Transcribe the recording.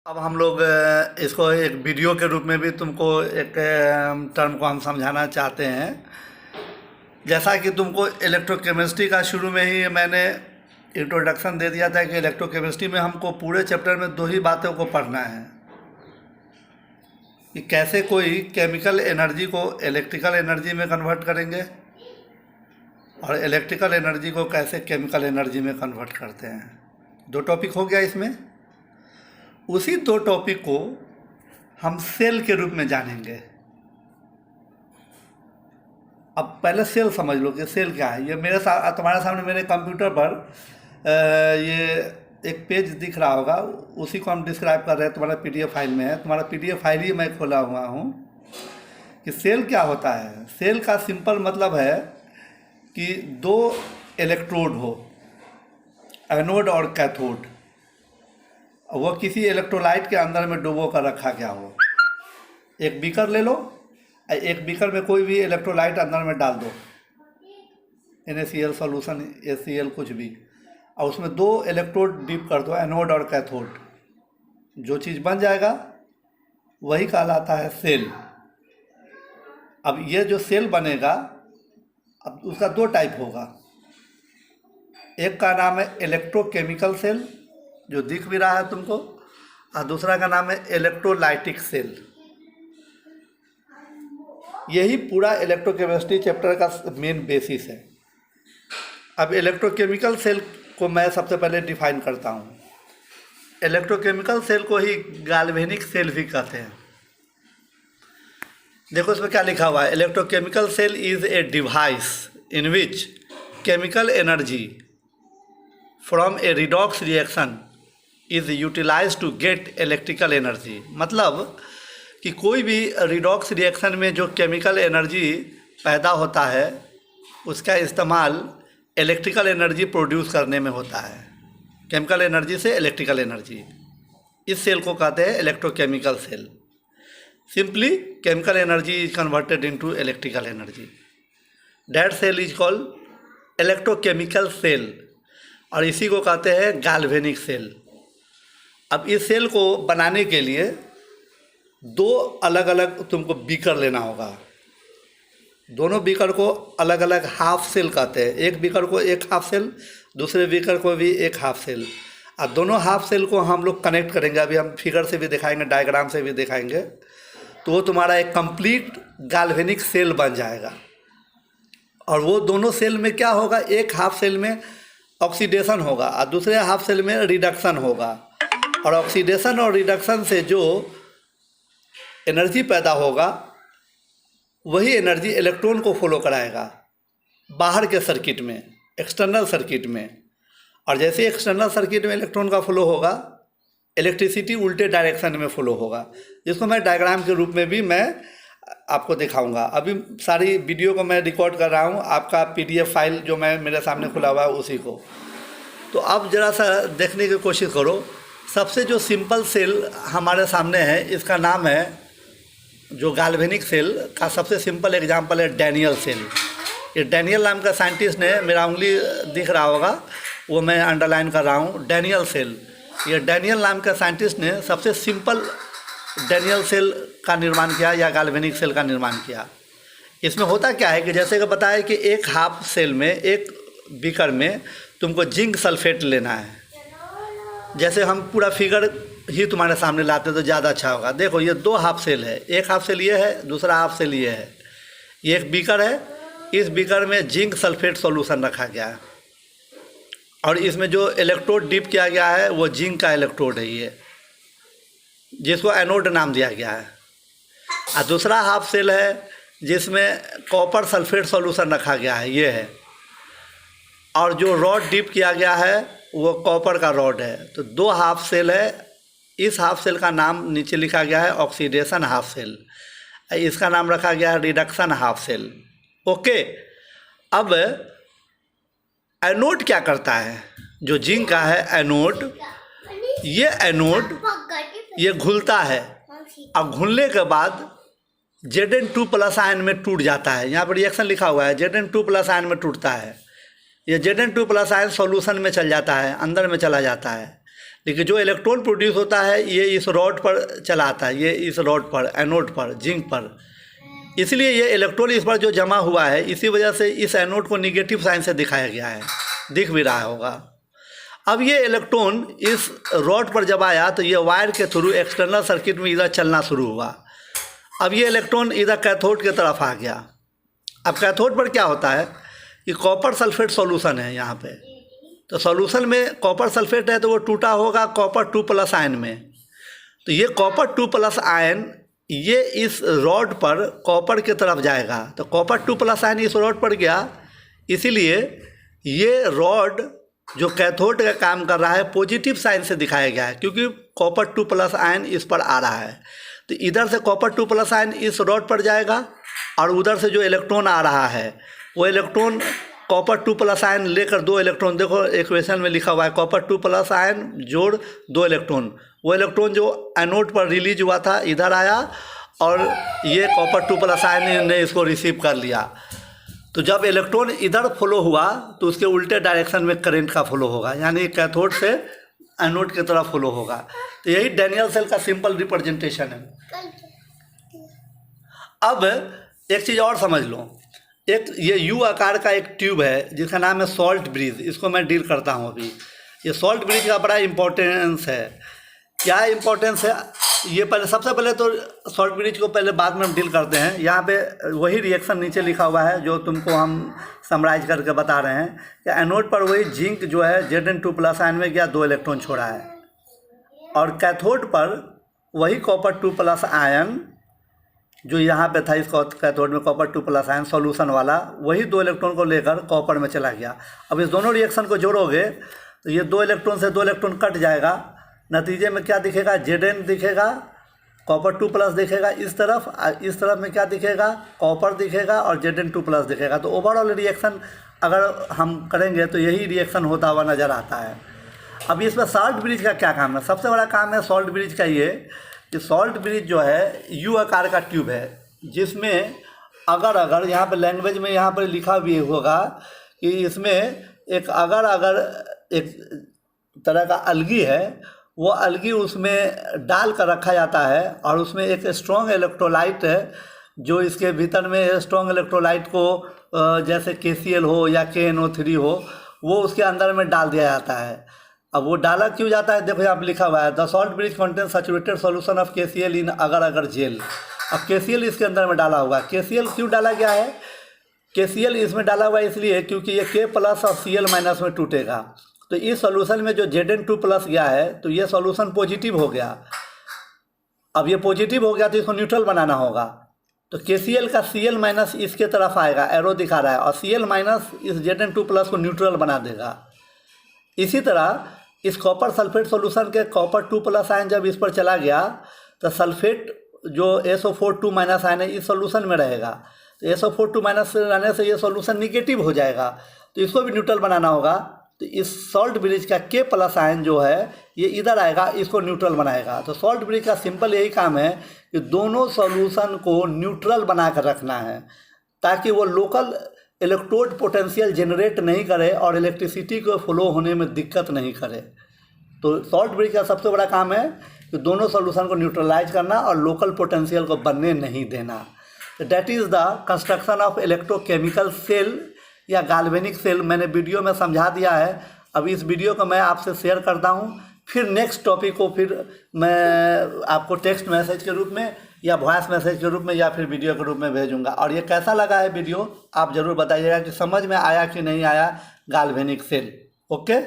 अब हम लोग इसको एक वीडियो के रूप में भी तुमको एक टर्म को हम समझाना चाहते हैं। जैसा कि तुमको इलेक्ट्रोकेमिस्ट्री का शुरू में ही मैंने इंट्रोडक्शन दे दिया था कि इलेक्ट्रोकेमिस्ट्री में हमको पूरे चैप्टर में दो ही बातों को पढ़ना है कि कैसे कोई केमिकल एनर्जी को इलेक्ट्रिकल एनर्जी में कन्वर्ट करेंगे और इलेक्ट्रिकल एनर्जी को कैसे केमिकल एनर्जी में कन्वर्ट करते हैं। दो टॉपिक हो गया इसमें। उसी दो टॉपिक को हम सेल के रूप में जानेंगे। अब पहले सेल समझ लो कि सेल क्या है। ये तुम्हारे सामने मेरे कंप्यूटर पर ये एक पेज दिख रहा होगा, उसी को हम डिस्क्राइब कर रहे हैं। तुम्हारा पीडीएफ फाइल में है, तुम्हारा पीडीएफ फाइल ही मैं खोला हुआ हूँ कि सेल क्या होता है। सेल का सिंपल मतलब है कि दो इलेक्ट्रोड हो, एनोड और कैथोड, वो किसी इलेक्ट्रोलाइट के अंदर में डुबो कर रखा गया हो। एक बीकर ले लो, एक बीकर में कोई भी इलेक्ट्रोलाइट अंदर में डाल दो, NaCl सॉल्यूशन, HCl कुछ भी, और उसमें दो इलेक्ट्रोड डीप कर दो, एनोड और कैथोड। जो चीज़ बन जाएगा वही कहलाता है सेल। अब ये जो सेल बनेगा, अब उसका दो टाइप होगा। एक का नाम है इलेक्ट्रोकेमिकल सेल, जो दिख भी रहा है तुमको, और दूसरा का नाम है इलेक्ट्रोलाइटिक सेल। यही पूरा इलेक्ट्रोकेमिस्ट्री चैप्टर का मेन बेसिस है। अब इलेक्ट्रोकेमिकल सेल को मैं सबसे पहले डिफाइन करता हूँ। इलेक्ट्रोकेमिकल सेल को ही गैल्वेनिक सेल भी कहते हैं। देखो इसमें क्या लिखा हुआ है। Electrochemical cell is a device in which chemical energy from a redox reaction is utilise to get electrical energy. मतलब कि कोई भी रिडॉक्स रिएक्शन में जो केमिकल एनर्जी पैदा होता है, उसका इस्तेमाल इलेक्ट्रिकल एनर्जी प्रोड्यूस करने में होता है। केमिकल एनर्जी से इलेक्ट्रिकल एनर्जी, इस सेल को कहते हैं electrochemical cell. Simply chemical energy is converted into electrical energy. That cell is called electrochemical cell, और इसी को कहते हैं गैल्वेनिक सेल। अब इस सेल को बनाने के लिए दो अलग अलग तुमको बीकर लेना होगा। दोनों बीकर को अलग अलग हाफ सेल कहते हैं। एक बीकर को एक हाफ सेल, दूसरे बीकर को भी एक हाफ सेल। और दोनों हाफ सेल को हम लोग कनेक्ट करेंगे। अभी हम फिगर से भी दिखाएंगे, डायग्राम से भी दिखाएंगे, तो वो तुम्हारा एक कंप्लीट गैल्वेनिक सेल बन जाएगा। और वो दोनों सेल में क्या होगा, एक हाफ सेल में ऑक्सीडेशन होगा और दूसरे हाफ सेल में रिडक्शन होगा। और ऑक्सीडेशन और रिडक्शन से जो एनर्जी पैदा होगा, वही एनर्जी इलेक्ट्रॉन को फॉलो कराएगा बाहर के सर्किट में, एक्सटर्नल सर्किट में। और जैसे एक्सटर्नल सर्किट में इलेक्ट्रॉन का फ्लो होगा, इलेक्ट्रिसिटी उल्टे डायरेक्शन में फ्लो होगा, जिसको मैं डायग्राम के रूप में भी मैं आपको दिखाऊंगा। अभी सारी वीडियो को मैं रिकॉर्ड कर रहा हूँ, आपका PDF फाइल जो मैं मेरे सामने खुला हुआ है उसी को। तो अब ज़रा सा देखने की कोशिश करो। सबसे जो सिंपल सेल हमारे सामने है, इसका नाम है, जो गैल्वेनिक सेल का सबसे सिंपल एग्जांपल है डैनियल सेल। ये डैनियल नाम का साइंटिस्ट ने, मेरा उंगली दिख रहा होगा, वो मैं अंडरलाइन कर रहा हूँ, डैनियल सेल। ये डैनियल नाम का साइंटिस्ट ने सबसे सिंपल डैनियल सेल का निर्माण किया, या गैल्वेनिक सेल का निर्माण किया। इसमें होता क्या है कि जैसे कि बताया कि एक हाफ सेल में, एक बीकर में तुमको जिंक सल्फेट लेना है। जैसे हम पूरा फिगर ही तुम्हारे सामने लाते तो ज़्यादा अच्छा होगा। देखो ये दो हाफ सेल है, एक हाफ सेल ये है, दूसरा हाफ सेल ये है। ये एक बीकर है, इस बीकर में जिंक सल्फेट सॉल्यूशन रखा गया है, और इसमें जो इलेक्ट्रोड डिप किया गया है वो जिंक का इलेक्ट्रोड है, ये जिसको एनोड नाम दिया गया है। और दूसरा हाफ सेल है जिसमें कॉपर सल्फेट सॉल्यूशन रखा गया है, ये है। और जो रॉड डिप किया गया है वो कॉपर का रॉड है। तो दो हाफ सेल है। इस हाफ सेल का नाम नीचे लिखा गया है ऑक्सीडेशन हाफ सेल, इसका नाम रखा गया है रिडक्शन हाफ सेल। ओके, अब एनोड क्या करता है? जो जिंक का है एनोड, ये एनोड ये घुलता है, अब घुलने के बाद Zn2+ आयन में टूट जाता है। यहाँ पर रिएक्शन लिखा हुआ है, Zn2+ आयन में टूटता है। ये Zn2+ आयन सॉल्यूशन में चल जाता है, अंदर में चला जाता है। लेकिन जो इलेक्ट्रॉन प्रोड्यूस होता है ये इस रॉड पर चला आता है, ये इस रॉड पर, एनोड पर, जिंक पर। इसलिए ये इलेक्ट्रॉन इस पर जो जमा हुआ है, इसी वजह से इस एनोड को निगेटिव साइन से दिखाया गया है, दिख भी रहा होगा। अब ये इलेक्ट्रॉन इस रॉड पर जब आया तो ये वायर के थ्रू एक्सटर्नल सर्किट में इधर चलना शुरू हुआ। अब ये इलेक्ट्रॉन इधर कैथोड की तरफ आ गया। अब कैथोड पर क्या होता है कि कॉपर सल्फेट सॉल्यूशन है यहाँ पे, तो सॉल्यूशन में कॉपर सल्फेट है तो वो टूटा होगा कॉपर 2+ आयन में। तो ये कॉपर 2+ आयन ये इस रॉड पर कॉपर की तरफ जाएगा, तो कॉपर 2+ आयन इस रॉड पर गया, इसीलिए ये रॉड जो कैथोड का काम कर रहा है पॉजिटिव साइन से दिखाया गया है, क्योंकि कॉपर 2+ आयन इस पर आ रहा है। तो इधर से कॉपर 2+ आयन इस रॉड पर जाएगा और उधर से जो इलेक्ट्रॉन आ रहा है वो इलेक्ट्रॉन कॉपर 2+ आयन लेकर 2 इलेक्ट्रॉन, देखो इक्वेशन में लिखा हुआ है कॉपर 2+ आयन जोड़ 2 इलेक्ट्रॉन, वो इलेक्ट्रॉन जो एनोड पर रिलीज हुआ था इधर आया और ये कॉपर 2+ आयन ने इसको रिसीव कर लिया। तो जब इलेक्ट्रॉन इधर फ्लो हुआ तो उसके उल्टे डायरेक्शन में करंट का फ्लो होगा, यानी कैथोड से एनोड की तरफ फ्लो होगा। तो यही डैनियल सेल का सिंपल रिप्रेजेंटेशन है। अब एक चीज़ और समझ लो, एक ये यू आकार का एक ट्यूब है जिसका नाम है सॉल्ट ब्रिज, इसको मैं डील करता हूँ अभी। ये सॉल्ट ब्रिज का बड़ा इम्पोर्टेंस है। क्या इम्पोर्टेंस है ये पहले, सबसे पहले तो सॉल्ट ब्रिज को पहले बाद में हम डील करते हैं। यहाँ पे वही रिएक्शन नीचे लिखा हुआ है जो तुमको हम समराइज करके बता रहे हैं कि एनोड पर वही जिंक जो है Zn2+ आयन में गया, 2 इलेक्ट्रॉन छोड़ा है, और कैथोड पर वही कॉपर 2+ आयन जो यहाँ पे था, इस कैथोड में कॉपर 2+ आयन सॉल्यूशन वाला, वही 2 इलेक्ट्रॉन को लेकर कॉपर में चला गया। अब इस दोनों रिएक्शन को जोड़ोगे तो ये 2 इलेक्ट्रॉन से 2 इलेक्ट्रॉन कट जाएगा, नतीजे में क्या दिखेगा, Zn दिखेगा, कॉपर 2+ दिखेगा इस तरफ में क्या दिखेगा, कॉपर दिखेगा और Zn2+ दिखेगा। तो ओवरऑल रिएक्शन अगर हम करेंगे तो यही रिएक्शन होता हुआ नज़र आता है। अब इसमें सॉल्ट ब्रिज का क्या काम है, सबसे बड़ा काम है सॉल्ट ब्रिज का ये कि सॉल्ट ब्रिज जो है यू आकार का ट्यूब है, जिसमें अगर यहाँ पर लैंग्वेज में यहाँ पर लिखा भी होगा कि इसमें एक अगर एक तरह का अलगी है, वो अलगी उसमें डाल कर रखा जाता है और उसमें एक स्ट्रॉन्ग इलेक्ट्रोलाइट है जो इसके भीतर में स्ट्रॉन्ग इलेक्ट्रोलाइट को जैसे KCl हो या KNO3 हो, वो उसके अंदर में डाल दिया जाता है। अब वो डाला क्यों जाता है, देखो यहाँ पर लिखा हुआ है the salt bridge contain saturated solution of KCl इन अगर जेल। अब KCl इसके अंदर में डाला हुआ है। KCl क्यों डाला गया है, KCl इसमें डाला हुआ है इसलिए क्योंकि ये K+ और Cl- में टूटेगा। तो इस सॉल्यूशन में जो Zn2+ गया है तो ये सॉल्यूशन पॉजिटिव हो गया। अब ये पॉजिटिव हो गया तो इसको न्यूट्रल बनाना होगा, तो KCl का Cl- इसके तरफ आएगा, एरो दिखा रहा है, और Cl- इस Zn2+ को न्यूट्रल बना देगा। इसी तरह इस कॉपर सल्फेट सॉल्यूशन के कॉपर 2+ आयन जब इस पर चला गया तो सल्फेट जो SO4 आयन है इस सॉल्यूशन में रहेगा, तो SO4 रहने से ये सॉल्यूशन निगेटिव हो जाएगा, तो इसको भी न्यूट्रल बनाना होगा। तो इस सॉल्ट ब्रिज का K+ आयन जो है ये इधर आएगा, इसको न्यूट्रल बनाएगा। तो सॉल्ट ब्रिज का सिंपल यही काम है कि दोनों सॉल्यूशन को न्यूट्रल बना कर रखना है ताकि वो लोकल इलेक्ट्रोड पोटेंशियल जनरेट नहीं करे और इलेक्ट्रिसिटी को फ्लो होने में दिक्कत नहीं करे। तो सॉल्ट ब्रिज का सबसे बड़ा काम है कि दोनों सॉल्यूशन को न्यूट्रलाइज करना और लोकल पोटेंशियल को बनने नहीं देना। That is the construction of electrochemical cell या गाल्वेनिक सेल। मैंने वीडियो में समझा दिया है, अब इस वीडियो को मैं आपसे शेयर करता हूँ, फिर नेक्स्ट टॉपिक को फिर मैं आपको टेक्स्ट मैसेज के रूप में या वॉइस मैसेज के रूप में या फिर वीडियो के रूप में भेजूंगा। और ये कैसा लगा है वीडियो आप ज़रूर बताइएगा कि समझ में आया कि नहीं आया गाल्वेनिक सेल। ओके।